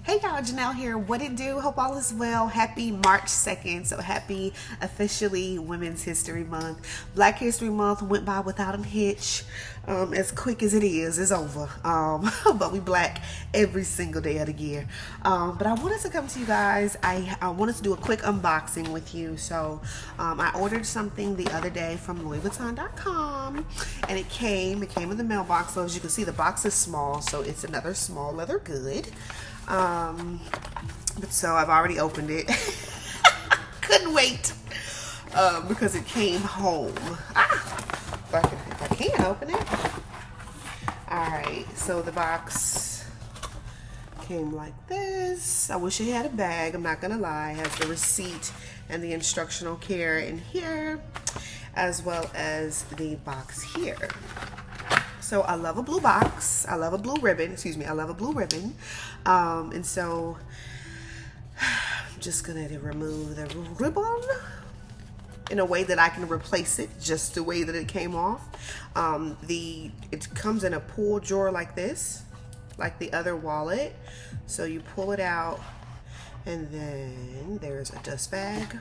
Hey y'all, Janelle here. What it do? Hope all is well. Happy March 2nd. So happy officially Women's History Month. Black History Month went by without a hitch. As quick as it is, it's over. But we black every single day of the year. But I wanted to come to you guys. I wanted to do a quick unboxing with you. So I ordered something the other day from Vuitton.com and it came in the mailbox. So as you can see, the box is small, so it's another small leather good. But so I've already opened it. Couldn't wait because it came home. If I can open it. Alright, so the box came like this. I wish it had a bag, I'm not gonna lie. It has the receipt and the instructional care in here, as well as the box here. So I love a blue box. I love a blue ribbon. Excuse me. I love a blue ribbon. And so I'm just going to remove the ribbon in a way that I can replace it just the way that it came off. It comes in a pull drawer like this, like the other wallet. So you pull it out and then there's a dust bag.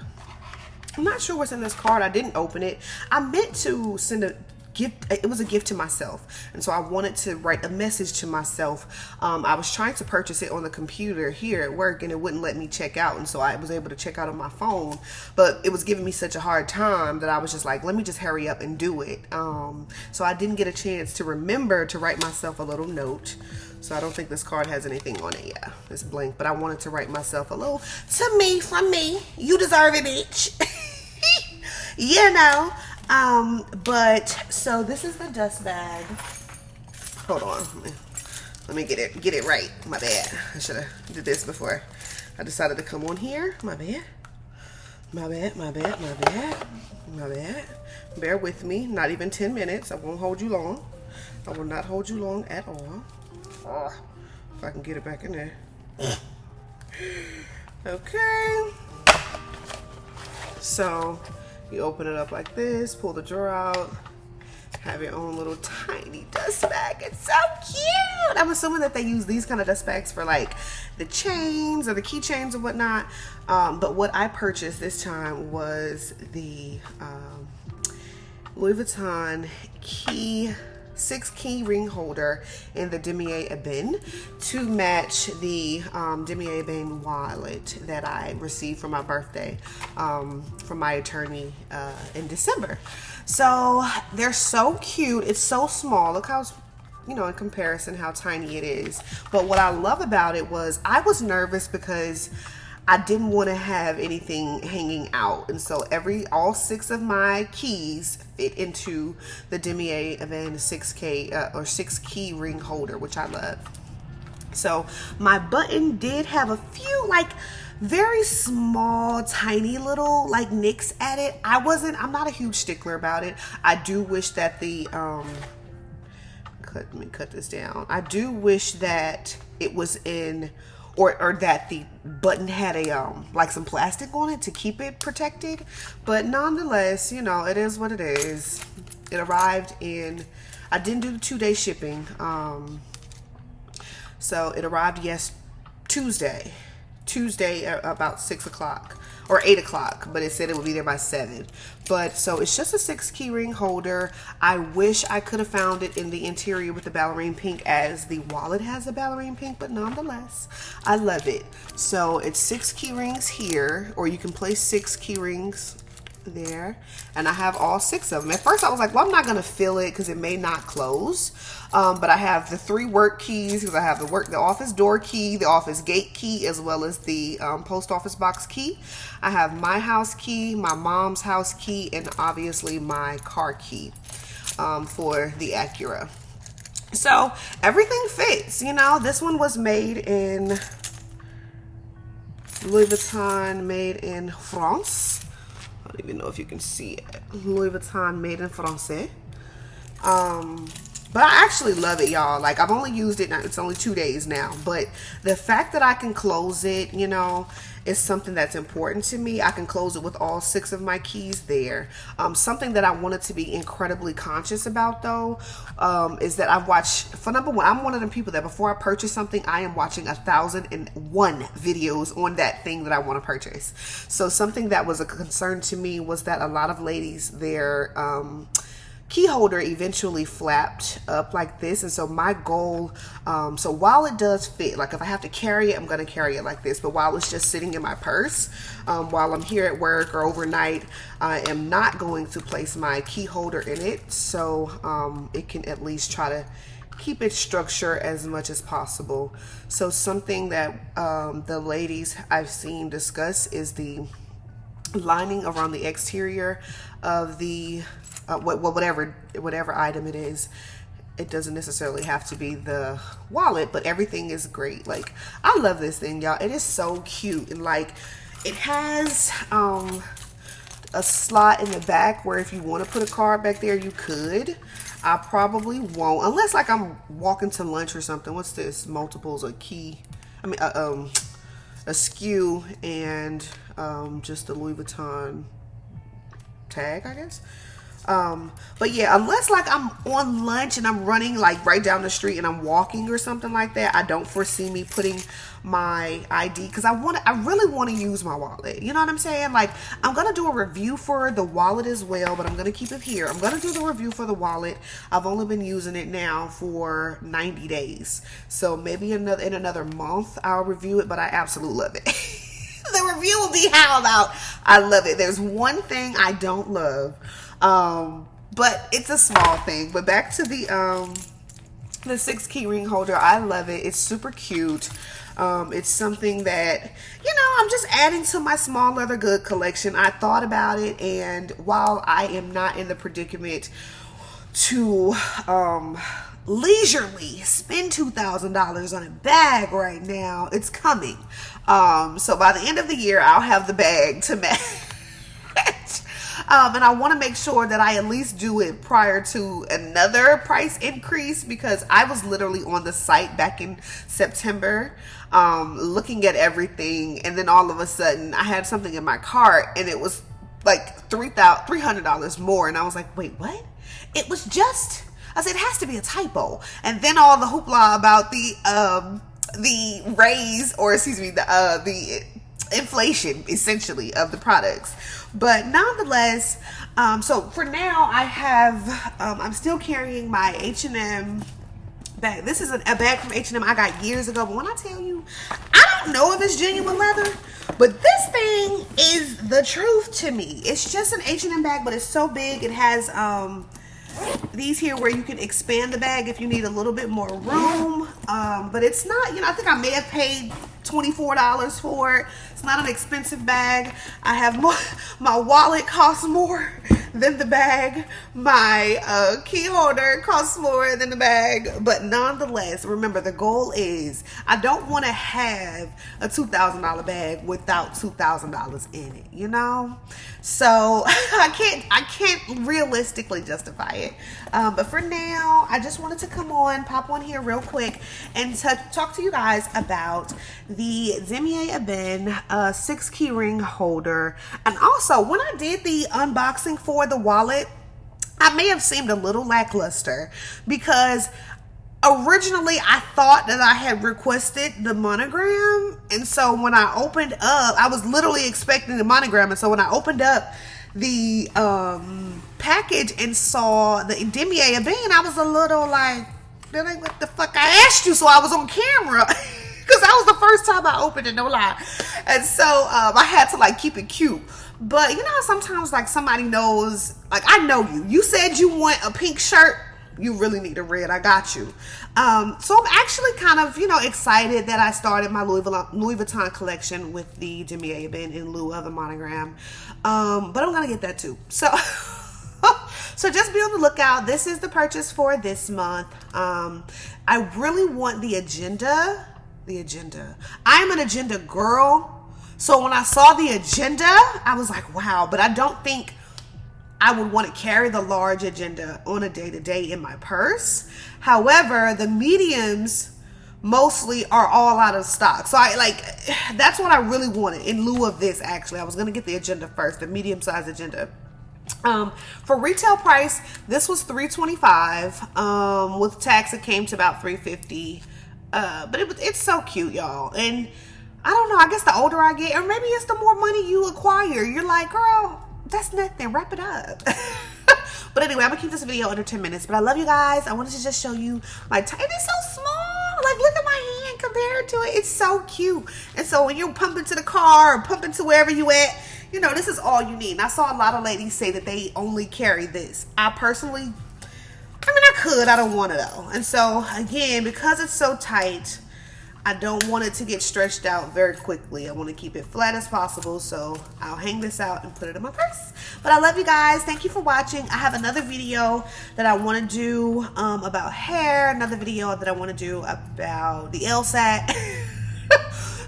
I'm not sure what's in this card. I didn't open it. I meant to send a gift. It was a gift to myself, and so I wanted to write a message to myself. I was trying to purchase it on the computer here at work and it wouldn't let me check out, and so I was able to check out on my phone, but it was giving me such a hard time that I was just like, let me just hurry up and do it. So I didn't get a chance to remember to write myself a little note. So I don't think this card has anything on it. Yeah, it's blank, but I wanted to write myself a little to me from me. You deserve it, bitch. You know. But so this is the dust bag. Hold on, let me get it right. My bad. I should have did this before I decided to come on here. My bad. Bear with me. Not even 10 minutes. I won't hold you long. I will not hold you long at all. If I can get it back in there. Okay. So you open it up like this, pull the drawer out, have your own little tiny dust bag. It's so cute. I'm assuming that they use these kind of dust bags for like the chains or the keychains or whatnot. But what I purchased this time was the Louis Vuitton 6 key ring holder in the demier ebene to match the demier ebene wallet that I received for my birthday from my attorney in December. So they're so cute. It's so small. Look how, in comparison how tiny it is. But what I love about it was I was nervous because I didn't want to have anything hanging out, and so all 6 of my keys fit into the demier ebene 6K or 6 key ring holder, which I love. So my button did have a few like very small, tiny little like nicks at it. I'm not a huge stickler about it. I do wish that the let me cut this down. I do wish that it was in. Or that the button had a like some plastic on it to keep it protected, but nonetheless, it is what it is. It arrived in. I didn't do the 2-day shipping, so it arrived Tuesday about 6 o'clock or 8 o'clock, but it said it would be there by 7. But so it's just a 6 key ring holder. I wish I could have found it in the interior with the ballerine pink, as the wallet has a ballerine pink, but nonetheless, I love it. So it's 6 key rings here, or you can place 6 key rings there, and I have all 6 of them. At first I was like, well, I'm not gonna fill it because it may not close, but I have the 3 work keys because I have the office door key, the office gate key, as well as the post office box key. I have my house key, my mom's house key, and obviously my car key for the Acura. So everything fits. This one was made in Louis Vuitton, made in France. I don't even know if you can see it. Louis Vuitton, made in France. But I actually love it, y'all. Like, I've only used it now, it's only 2 days now, but the fact that I can close it, you know, is something that's important to me. I can close it with all 6 of my keys there. Something that I wanted to be incredibly conscious about, though, is that I've watched, for number one, I'm one of them people that before I purchase something, I am watching 1,001 videos on that thing that I want to purchase. So something that was a concern to me was that a lot of ladies, their key holder eventually flapped up like this, and so my goal, so while it does fit, like if I have to carry it, I'm going to carry it like this, but while it's just sitting in my purse, while I'm here at work or overnight, I am not going to place my key holder in it, so it can at least try to keep its structure as much as possible. So something that the ladies I've seen discuss is the lining around the exterior of the whatever item it is. It doesn't necessarily have to be the wallet, but everything is great. Like, I love this thing, y'all. It is so cute, and like it has a slot in the back where if you want to put a card back there, you could. I probably won't, unless like I'm walking to lunch or something. What's this? Multiples, a key, I mean a skew, and just a Louis Vuitton tag, I guess. But yeah, unless like I'm on lunch and I'm running like right down the street and I'm walking or something like that, I don't foresee me putting my ID, because I really want to use my wallet. You know what I'm saying? Like, I'm gonna do a review for the wallet as well, but I'm gonna keep it here. I'm gonna do the review for the wallet. I've only been using it now for 90 days, so maybe in another month I'll review it. But I absolutely love it. The review will be how about I love it. There's one thing I don't love, but it's a small thing. But back to the 6 key ring holder. I love it. It's super cute. It's something that, you know, I'm just adding to my small leather good collection. I thought about it, and while I am not in the predicament to leisurely spend $2,000 on a bag right now, it's coming. So by the end of the year, I'll have the bag to match. And I want to make sure that I at least do it prior to another price increase, because I was literally on the site back in September looking at everything, and then all of a sudden I had something in my cart and it was like $300 more, and I was like, wait, what? It was just, I said, it has to be a typo. And then all the hoopla about the raise, or excuse me, the inflation essentially of the products. But nonetheless, so for now I have I'm still carrying my H&M bag. This is a bag from H&M I got years ago, but when I tell you, I don't know if it's genuine leather, but this thing is the truth to me. It's just an H&M bag, but it's so big. It has these here where you can expand the bag if you need a little bit more room, but it's not, you know, I think I may have paid $24 for it. It's not an expensive bag. I have more, my wallet costs more than the bag. My key holder costs more than the bag. But nonetheless, remember, the goal is I don't want to have a $2,000 bag without $2,000 in it, you know? So I can't realistically justify it. But for now, I just wanted to pop on here real quick and talk to you guys about the Damier Ebene 6 key ring holder. And also, when I did the unboxing for the wallet, I may have seemed a little lackluster, because originally I thought that I had requested the monogram, and so when I opened up, I was literally expecting the monogram, and so when I opened up the package and saw the Damier Ebene, I was a little like, what the fuck I asked you, so I was on camera. Because that was the first time I opened it, no lie. And so I had to like keep it cute. But you know, sometimes like somebody knows, like I know you. You said you want a pink shirt. You really need a red. I got you. So I'm actually kind of, you know, excited that I started my Louis Vuitton collection with the Damier Ebene in lieu of the monogram. But I'm going to get that too. So... So just be on the lookout. This is the purchase for this month. I really want the agenda. I am an agenda girl. So when I saw the agenda, I was like, wow. But I don't think I would want to carry the large agenda on a day-to-day in my purse. However, the mediums mostly are all out of stock. So that's what I really wanted in lieu of this. Actually, I was going to get the agenda first, the medium size agenda. For retail price, this was $325. With tax, it came to about $350. But it's so cute, y'all. And I don't know, I guess the older I get, or maybe it's the more money you acquire, you're like, girl, that's nothing, wrap it up. But anyway, I'm gonna keep this video under 10 minutes. But I love you guys. I wanted to just show you my and it's so small. Like, look at my hand compared to it. It's so cute. And so when you're pumping to the car or pumping to wherever you at, you know, this is all you need. And I saw a lot of ladies say that they only carry this. I personally, I could. I don't want it though. And so again, because it's so tight, I don't want it to get stretched out very quickly. I want to keep it flat as possible. So I'll hang this out and put it in my purse. But I love you guys. Thank you for watching. I have another video that I want to do about hair. Another video that I want to do about the LSAT.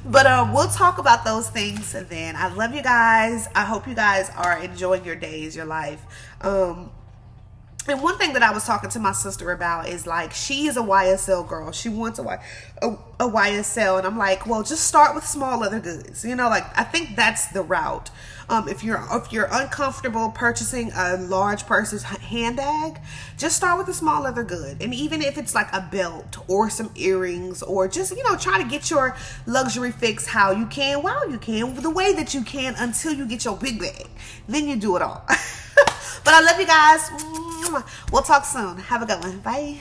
But we'll talk about those things then. I love you guys. I hope you guys are enjoying your days, your life. And one thing that I was talking to my sister about is, like, she is a YSL girl. She wants a YSL. And I'm like, well, just start with small leather goods. You know, like, I think that's the route. If you're uncomfortable purchasing a large person's handbag, just start with a small leather good. And even if it's like a belt or some earrings, or just, you know, try to get your luxury fix how you can, while you can, the way that you can, until you get your big bag. Then you do it all. But I love you guys. We'll talk soon. Have a good one. Bye.